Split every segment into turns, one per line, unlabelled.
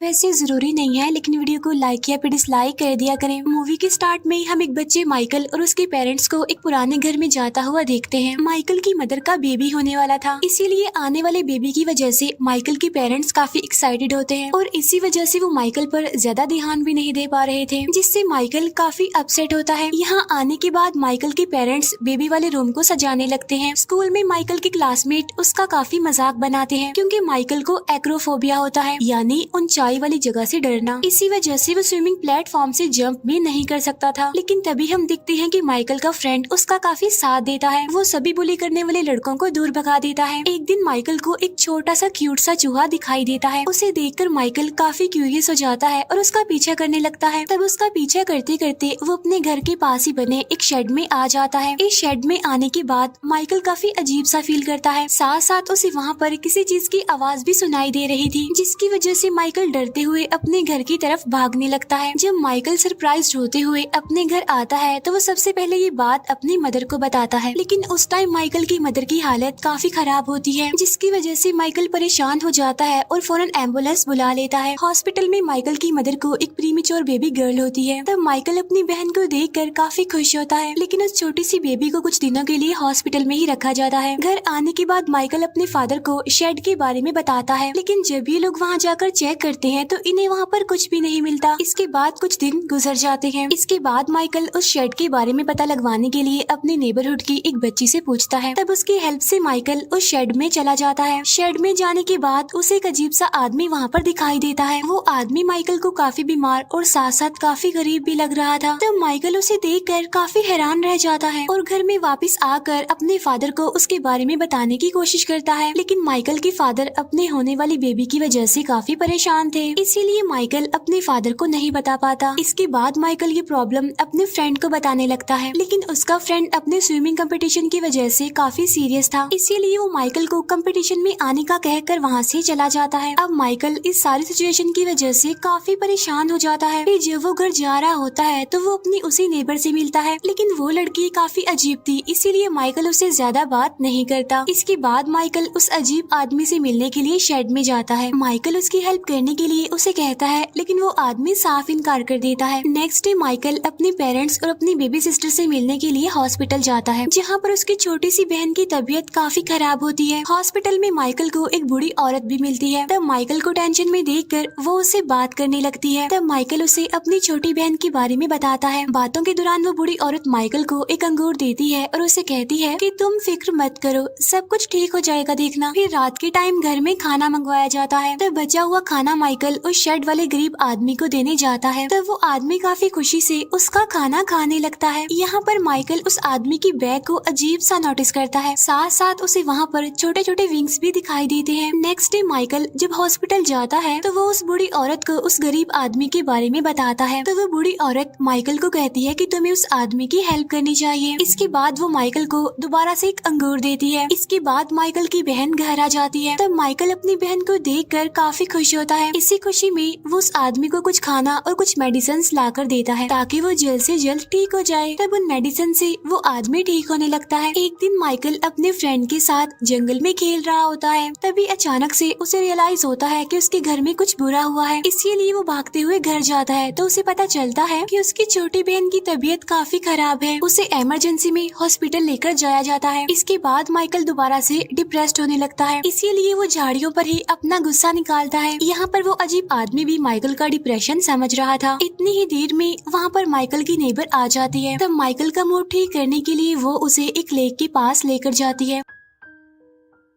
वैसे जरूरी नहीं है, लेकिन वीडियो को लाइक या फिर डिसलाइक कर दिया करें। मूवी के स्टार्ट में हम एक बच्चे माइकल और उसके पेरेंट्स को एक पुराने घर में जाता हुआ देखते हैं। माइकल की मदर का बेबी होने वाला था, इसीलिए आने वाले बेबी की वजह से माइकल के पेरेंट्स काफी एक्साइटेड होते हैं और इसी वजह से वो माइकल पर ज्यादा ध्यान भी नहीं दे पा रहे थे, जिससे माइकल काफी अपसेट होता है। यहाँ आने के बाद माइकल के पेरेंट्स बेबी वाले रूम को सजाने लगते हैं। स्कूल में माइकल के क्लासमेट उसका काफी मजाक बनाते हैं, क्योंकि माइकल को एक्रोफोबिया होता है, यानी ऊंचाई वाली जगह से डरना। इसी वजह से वो स्विमिंग प्लेटफॉर्म से जंप भी नहीं कर सकता था। लेकिन तभी हम देखते हैं कि माइकल का फ्रेंड उसका काफी साथ देता है। वो सभी बुली करने वाले लड़कों को दूर भगा देता है। एक दिन माइकल को एक छोटा सा क्यूट सा चूहा दिखाई देता है। उसे देखकर माइकल काफी क्यूरियस हो जाता है और उसका पीछा करने लगता है। तब उसका पीछा करते करते वो अपने घर के पास ही बने एक शेड में आ जाता है। इस शेड में आने के बाद माइकल काफी अजीब सा फील करता है। साथ साथ उसे वहाँ पर किसी चीज की आवाज भी सुनाई दे रही थी, जिसकी वजह से माइकल डरते हुए अपने घर की तरफ भागने लगता है। जब माइकल सरप्राइज्ड होते हुए अपने घर आता है तो वो सबसे पहले ये बात अपनी मदर को बताता है। लेकिन उस टाइम माइकल की मदर की हालत काफी खराब होती है, जिसकी वजह से माइकल परेशान हो जाता है और फौरन एम्बुलेंस बुला लेता है। हॉस्पिटल में माइकल की मदर को एक प्रीमेच्योर बेबी गर्ल होती है। तब माइकल अपनी बहन को देखकर काफी खुश होता है, लेकिन उस छोटी सी बेबी को कुछ दिनों के लिए हॉस्पिटल में ही रखा जाता है। घर आने के बाद माइकल अपने फादर को शेड के बारे में बताता है, लेकिन जब ये लोग वहाँ जाकर चेक करते हैं तो इन्हें वहाँ पर कुछ भी नहीं मिलता। इसके बाद कुछ दिन गुजर जाते हैं। इसके बाद माइकल उस शेड के बारे में पता लगवाने के लिए अपने नेबरहुड की एक बच्ची से पूछता है। तब उसकी हेल्प से माइकल उस शेड में चला जाता है। शेड में जाने के बाद उसे एक अजीब सा आदमी वहाँ पर दिखाई देता है। वो आदमी माइकल को काफी बीमार और साथ साथ काफी गरीब भी लग रहा था। तब माइकल उसे देखकर काफी हैरान रह जाता है और घर में वापस आकर अपने फादर को उसके बारे में बताने की कोशिश करता है। लेकिन माइकल के फादर अपने होने वाली बेबी की वजह से काफी परेशान थे, इसीलिए माइकल अपने फादर को नहीं बता पाता। इसके बाद माइकल ये प्रॉब्लम अपने फ्रेंड को बताने लगता है, लेकिन उसका फ्रेंड अपने स्विमिंग कंपटीशन की वजह से काफी सीरियस था, इसीलिए वो माइकल को कंपटीशन में आने का कहकर वहाँ से चला जाता है। अब माइकल इस सारी सिचुएशन की वजह से काफी परेशान हो जाता है। फिर जब वो घर जा रहा होता है तो वो अपनी उसी नेबर से मिलता है, लेकिन वो लड़की काफी अजीब थी, इसीलिए माइकल उससे ज्यादा बात नहीं करता। इसके बाद माइकल उस अजीब आदमी से मिलने के लिए शेड में जाता है। माइकल उसकी हेल्प करने के लिए उसे कहता है, लेकिन वो आदमी साफ इनकार कर देता है। नेक्स्ट डे माइकल अपने पेरेंट्स और अपनी बेबी सिस्टर से मिलने के लिए हॉस्पिटल जाता है, जहाँ पर उसकी छोटी सी बहन की तबीयत काफी खराब होती है। हॉस्पिटल में माइकल को एक बूढ़ी औरत भी मिलती है। तब माइकल को टेंशन में देखकर वो उससे बात करने लगती है। तब माइकल उसे अपनी छोटी बहन के बारे में बताता है। बातों के दौरान वो बूढ़ी औरत माइकल को एक अंगूर देती है और उसे कहती है कि तुम फिक्र मत करो, सब कुछ ठीक हो जाएगा, देखना। फिर रात के टाइम घर में खाना मंगवाया जाता है। तब बचा हुआ खाना माइकल उस शेड वाले गरीब आदमी को देने जाता है। तब वो आदमी काफी खुशी से उसका खाना खाने लगता है। यहाँ पर माइकल उस आदमी की बैग को अजीब सा नोटिस करता है, साथ साथ उसे वहाँ पर छोटे छोटे विंग्स भी दिखाई देते हैं। नेक्स्ट डे माइकल जब हॉस्पिटल जाता है तो वो उस बूढ़ी औरत को उस गरीब आदमी के बारे में बताता है। तो वो बूढ़ी औरत माइकल को कहती है कि तुम्हें उस आदमी की हेल्प करनी चाहिए। इसके बाद वो माइकल को दोबारा से एक अंगूर देती है। इसके बाद माइकल की बहन घर आ जाती है। तब माइकल अपनी बहन को देखकर काफी खुश होता है। इसी खुशी में वो उस आदमी को कुछ खाना और कुछ मेडिसिन लाकर देता है, ताकि वो जल्द से जल्द ठीक हो जाए। तब उन मेडिसिन से वो आदमी ठीक होने लगता है। एक दिन माइकल अपने फ्रेंड के साथ जंगल में खेल रहा होता है। तभी अचानक से उसे रियलाइज होता है कि उसके घर में कुछ बुरा हुआ है, इसीलिए वो भागते हुए घर जाता है। तो उसे पता चलता है कि उसकी छोटी बहन की तबीयत काफी खराब है। उसे इमरजेंसी में हॉस्पिटल लेकर जाया जाता है। इसके बाद माइकल दोबारा से डिप्रेस्ड होने लगता है, इसीलिए वो झाड़ियों पर ही अपना गुस्सा निकालता है। यहाँ पर वो अजीब आदमी भी माइकल का डिप्रेशन समझ रहा था। इतनी ही देर में वहाँ पर माइकल की नेबर आ जाती है। तब माइकल का मूड ठीक करने के लिए वो उसे एक लेक के पास लेकर जाती है।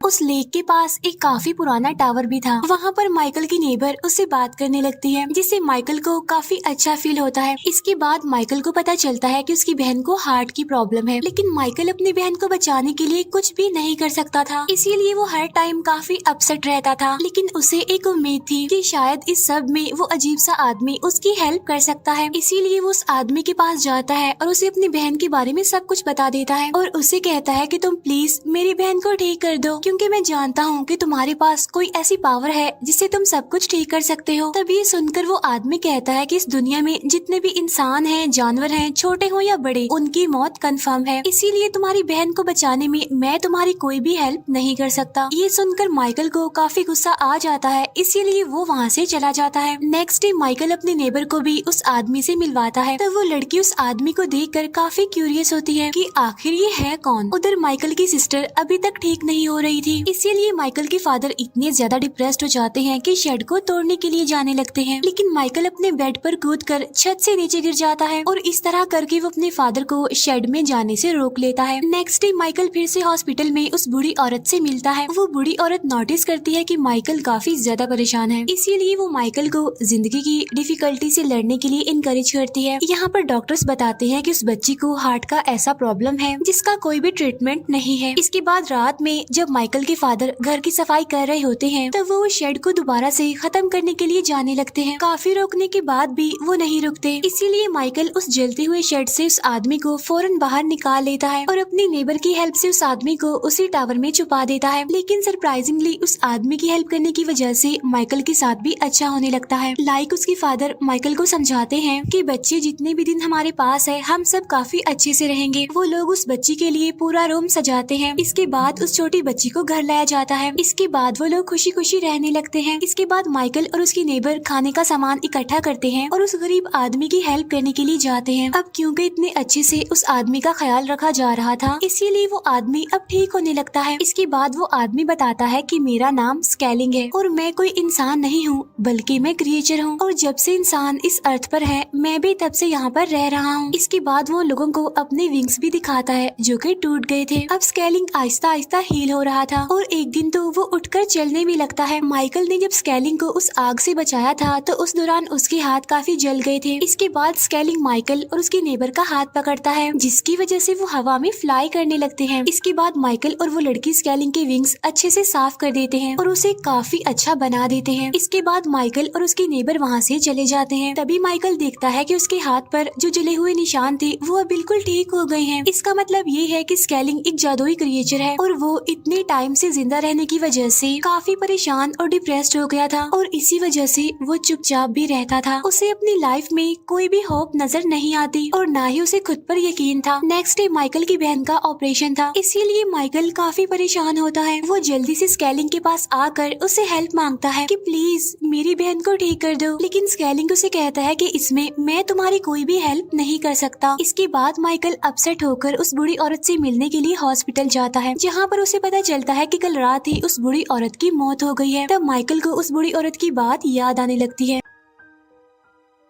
उस लेक के पास एक काफी पुराना टावर भी था। वहाँ पर माइकल की नेबर उससे बात करने लगती है, जिससे माइकल को काफी अच्छा फील होता है। इसके बाद माइकल को पता चलता है कि उसकी बहन को हार्ट की प्रॉब्लम है, लेकिन माइकल अपनी बहन को बचाने के लिए कुछ भी नहीं कर सकता था, इसीलिए वो हर टाइम काफी अपसेट रहता था। लेकिन उसे एक उम्मीद थी कि शायद इस सब में वो अजीब सा आदमी उसकी हेल्प कर सकता है, इसीलिए वो उस आदमी के पास जाता है और उसे अपनी बहन के बारे में सब कुछ बता देता है और उसे कहता है कि तुम प्लीज मेरी बहन को ठीक कर दो, क्योंकि मैं जानता हूँ कि तुम्हारे पास कोई ऐसी पावर है जिससे तुम सब कुछ ठीक कर सकते हो। तभी सुनकर वो आदमी कहता है कि इस दुनिया में जितने भी इंसान हैं, जानवर हैं, छोटे हो या बड़े, उनकी मौत कंफर्म है, इसीलिए तुम्हारी बहन को बचाने में मैं तुम्हारी कोई भी हेल्प नहीं कर सकता। ये सुनकर माइकल को काफी गुस्सा आ जाता है, इसीलिए वो वहाँ से चला जाता है। नेक्स्ट डे माइकल अपने नेबर को भी उस आदमी से मिलवाता है। तब वो लड़की उस आदमी को देखकर काफी क्यूरियस होती है कि आखिर ये है कौन। उधर माइकल की सिस्टर अभी तक ठीक नहीं हो रही थी, इसीलिए माइकल के फादर इतने ज्यादा डिप्रेस्ड हो जाते हैं कि शेड को तोड़ने के लिए जाने लगते हैं। लेकिन माइकल अपने बेड पर कूदकर छत से नीचे गिर जाता है और इस तरह करके वो अपने फादर को शेड में जाने से रोक लेता है। नेक्स्ट डे माइकल फिर से हॉस्पिटल में उस बूढ़ी औरत से मिलता है। वो बूढ़ी औरत नोटिस करती है कि माइकल काफी ज्यादा परेशान है, इसीलिए वो माइकल को जिंदगी की डिफिकल्टी से लड़ने के लिए इनकरेज करती है। यहाँ पर डॉक्टर्स बताते हैं कि उस बच्ची को हार्ट का ऐसा प्रॉब्लम है जिसका कोई भी ट्रीटमेंट नहीं है। इसके बाद रात में जब माइकल के फादर घर की सफाई कर रहे होते हैं तब वो शेड को दोबारा से खत्म करने के लिए जाने लगते हैं। काफी रोकने के बाद भी वो नहीं रुकते, इसीलिए माइकल उस जलते हुए शेड से उस आदमी को फौरन बाहर निकाल लेता है और अपनी नेबर की हेल्प से उस आदमी को उसी टावर में छुपा देता है। लेकिन सरप्राइजिंगली उस आदमी की हेल्प करने की वजह से माइकल के साथ भी अच्छा होने लगता है। उसके फादर माइकल को समझाते हैं कि बच्चे जितने भी दिन हमारे पास है हम सब काफी अच्छे से रहेंगे। वो लोग उस बच्ची के लिए पूरा रूम सजाते हैं। इसके बाद उस छोटी बच्ची को घर लाया जाता है। इसके बाद वो लोग खुशी खुशी रहने लगते हैं। इसके बाद माइकल और उसकी नेबर खाने का सामान इकट्ठा करते हैं और उस गरीब आदमी की हेल्प करने के लिए जाते हैं। अब क्योंकि इतने अच्छे से उस आदमी का ख्याल रखा जा रहा था, इसीलिए वो आदमी अब ठीक होने लगता है। इसके बाद वो आदमी बताता है कि मेरा नाम स्केलिंग है और मैं कोई इंसान नहीं हूँ बल्कि मैं क्रिएचर हूँ, और जब से इंसान इस अर्थ पर है मैं भी तब से यहाँ पर रह रहा हूँ। इसके बाद वो लोगों को अपने विंग्स भी दिखाता है जो कि टूट गए थे। अब स्केलिंग आहिस्ता आहिस्ता हील हो रहा था और एक दिन तो वो उठकर चलने भी लगता है। माइकल ने जब स्केलिंग को उस आग से बचाया था तो उस दौरान उसके हाथ काफी जल गए थे। इसके बाद स्केलिंग माइकल और उसके नेबर का हाथ पकड़ता है जिसकी वजह से वो हवा में फ्लाई करने लगते हैं। इसके बाद माइकल और वो लड़की स्केलिंग के विंग्स अच्छे से साफ कर देते हैं और उसे काफी अच्छा बना देते हैं। इसके बाद माइकल और उसके नेबर वहाँ से चले जाते हैं। तभी माइकल देखता है कि उसके हाथ पर जो जले हुए निशान थे वो अब बिल्कुल ठीक हो गए हैं। इसका मतलब ये है कि स्केलिंग एक जादुई क्रिएचर है और वो इतने टाइम से जिंदा रहने की वजह से काफी परेशान और डिप्रेस्ड हो गया था और इसी वजह से वो चुपचाप भी रहता था। उसे अपनी लाइफ में कोई भी होप नजर नहीं आती और ना ही उसे खुद पर यकीन था। नेक्स्ट डे माइकल की बहन का ऑपरेशन था, इसीलिए माइकल काफी परेशान होता है। वो जल्दी से स्केलिंग के पास आकर उसे हेल्प मांगता है कि प्लीज मेरी बहन को ठीक कर दो, लेकिन स्केलिंग उसे कहता है कि इसमें मैं तुम्हारी कोई भी हेल्प नहीं कर सकता। इसके बाद माइकल अपसेट होकर उस बूढ़ी औरत से मिलने के लिए हॉस्पिटल जाता है, जहाँ पर उसे पता चलता है कि कल रात ही उस बूढ़ी औरत की मौत हो गई है। तब माइकल को उस बूढ़ी औरत की बात याद आने लगती है।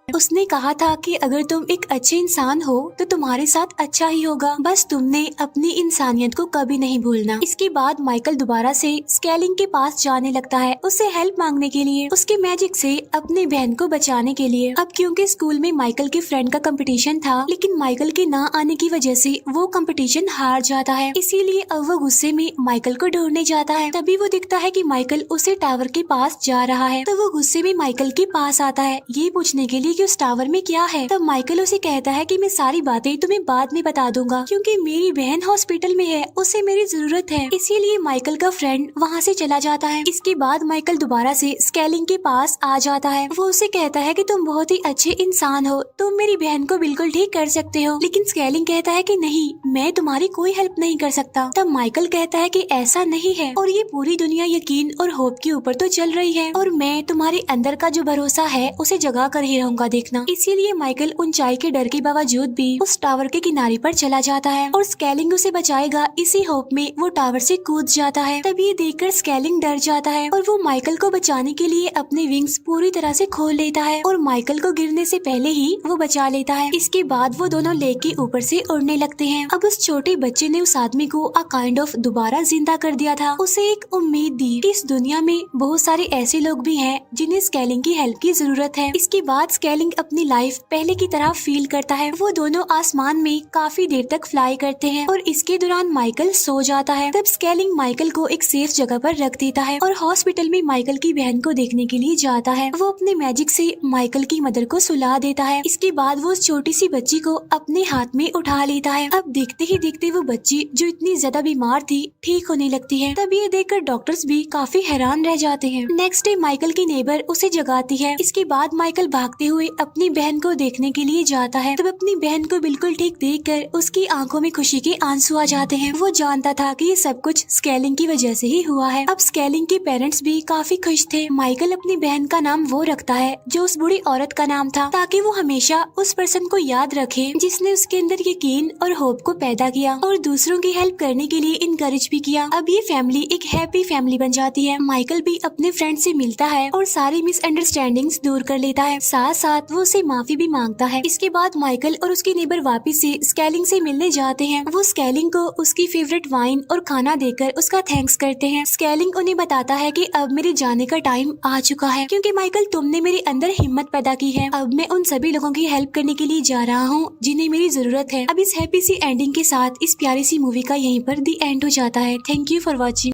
उसने कहा था कि अगर तुम एक अच्छे इंसान हो तो तुम्हारे साथ अच्छा ही होगा, बस तुमने अपनी इंसानियत को कभी नहीं भूलना। इसके बाद माइकल दोबारा से स्केलिंग के पास जाने लगता है उससे हेल्प मांगने के लिए, उसके मैजिक से अपनी बहन को बचाने के लिए। अब क्योंकि स्कूल में माइकल के फ्रेंड का कंपटीशन था, लेकिन माइकल के ना आने की वजह से वो कंपटीशन हार जाता है, इसीलिए अब वो गुस्से में माइकल को ढूंढने जाता है। तभी वो दिखता है कि माइकल उसे टावर के पास जा रहा है, तो वो गुस्से में माइकल के पास आता है ये पूछने के लिए कि उस टावर में क्या है। तब माइकल उसे कहता है कि मैं सारी बातें तुम्हें बाद में बता दूंगा क्योंकि मेरी बहन हॉस्पिटल में है, उसे मेरी जरूरत है। इसीलिए माइकल का फ्रेंड वहाँ से चला जाता है। इसके बाद माइकल दोबारा से स्केलिंग के पास आ जाता है। वो उसे कहता है कि तुम बहुत ही अच्छे इंसान हो, तुम मेरी बहन को बिल्कुल ठीक कर सकते हो। लेकिन स्केलिंग कहता है कि नहीं, मैं तुम्हारी कोई हेल्प नहीं कर सकता। तब माइकल कहता है कि ऐसा नहीं है और ये पूरी दुनिया यकीन और होप के ऊपर तो चल रही है और मैं तुम्हारे अंदर का जो भरोसा है उसे जगा कर ही रहूंगा, देखना। इसीलिए माइकल ऊंचाई के डर के बावजूद भी उस टावर के किनारे पर चला जाता है और स्केलिंग उसे बचाएगा इसी होप में वो टावर से कूद जाता है। तब ये देखकर स्केलिंग डर जाता है और वो माइकल को बचाने के लिए अपने विंग्स पूरी तरह से खोल लेता है और माइकल को गिरने से पहले ही वो बचा लेता है। इसके बाद वो दोनों लेक के ऊपर से उड़ने लगते हैं। अब उस छोटे बच्चे ने उस आदमी को काइंड ऑफ दोबारा जिंदा कर दिया था, उसे एक उम्मीद दी कि इस दुनिया में बहुत सारे ऐसे लोग भी हैं जिन्हें स्केलिंग की हेल्प की जरूरत है। इसके बाद स्केलिंग अपनी लाइफ पहले की तरह फील करता है। वो दोनों आसमान में काफी देर तक फ्लाई करते हैं और इसके दौरान माइकल सो जाता है। तब स्केलिंग माइकल को एक सेफ जगह पर रख देता है और हॉस्पिटल में माइकल की बहन को देखने के लिए जाता है। वो अपने मैजिक से माइकल की मदर को सुला देता है। इसके बाद वो उस छोटी सी बच्ची को अपने हाथ में उठा लेता है। अब देखते ही देखते वो बच्ची जो इतनी ज्यादा बीमार थी ठीक होने लगती है। तब ये देखकर डॉक्टर्स भी काफी हैरान रह जाते हैं। नेक्स्ट डे माइकल की नेबर उसे जगाती है। इसके बाद माइकल भागते हुए अपनी बहन को देखने के लिए जाता है। तब अपनी बहन को बिल्कुल ठीक देखकर उसकी आंखों में खुशी के आंसू आ जाते हैं। वो जानता था कि ये सब कुछ स्केलिंग की वजह से ही हुआ है। अब स्केलिंग के पेरेंट्स भी काफी खुश थे। माइकल अपनी बहन का नाम वो रखता है जो उस बूढ़ी औरत का नाम था, ताकि वो हमेशा उस पर्सन को याद रखे जिसने उसके अंदर यकीन और होप को पैदा किया और दूसरों की हेल्प करने के लिए इनकरेज भी किया। अब ये फैमिली एक हैप्पी फैमिली बन जाती है। माइकल भी अपने फ्रेंड से मिलता है और सारी मिसअंडरस्टैंडिंग्स दूर कर लेता है। साथ साथ वो उसे माफी भी मांगता है। इसके बाद माइकल और उसके नेबर वापिस से स्केलिंग से मिलने जाते हैं। वो स्केलिंग को उसकी फेवरेट वाइन और खाना देकर उसका थैंक्स करते हैं। स्केलिंग उन्हें बताता है कि अब मेरे जाने का टाइम आ चुका है, क्योंकि माइकल तुमने मेरे अंदर हिम्मत पैदा की है। अब मैं उन सभी लोगों की हेल्प करने के लिए जा रहा हूँ जिन्हें मेरी जरूरत है। अब इस हैप्पी सी एंडिंग के साथ इस प्यारी सी मूवी का यहीं पर दी एंड हो जाता है। Thank you for watching.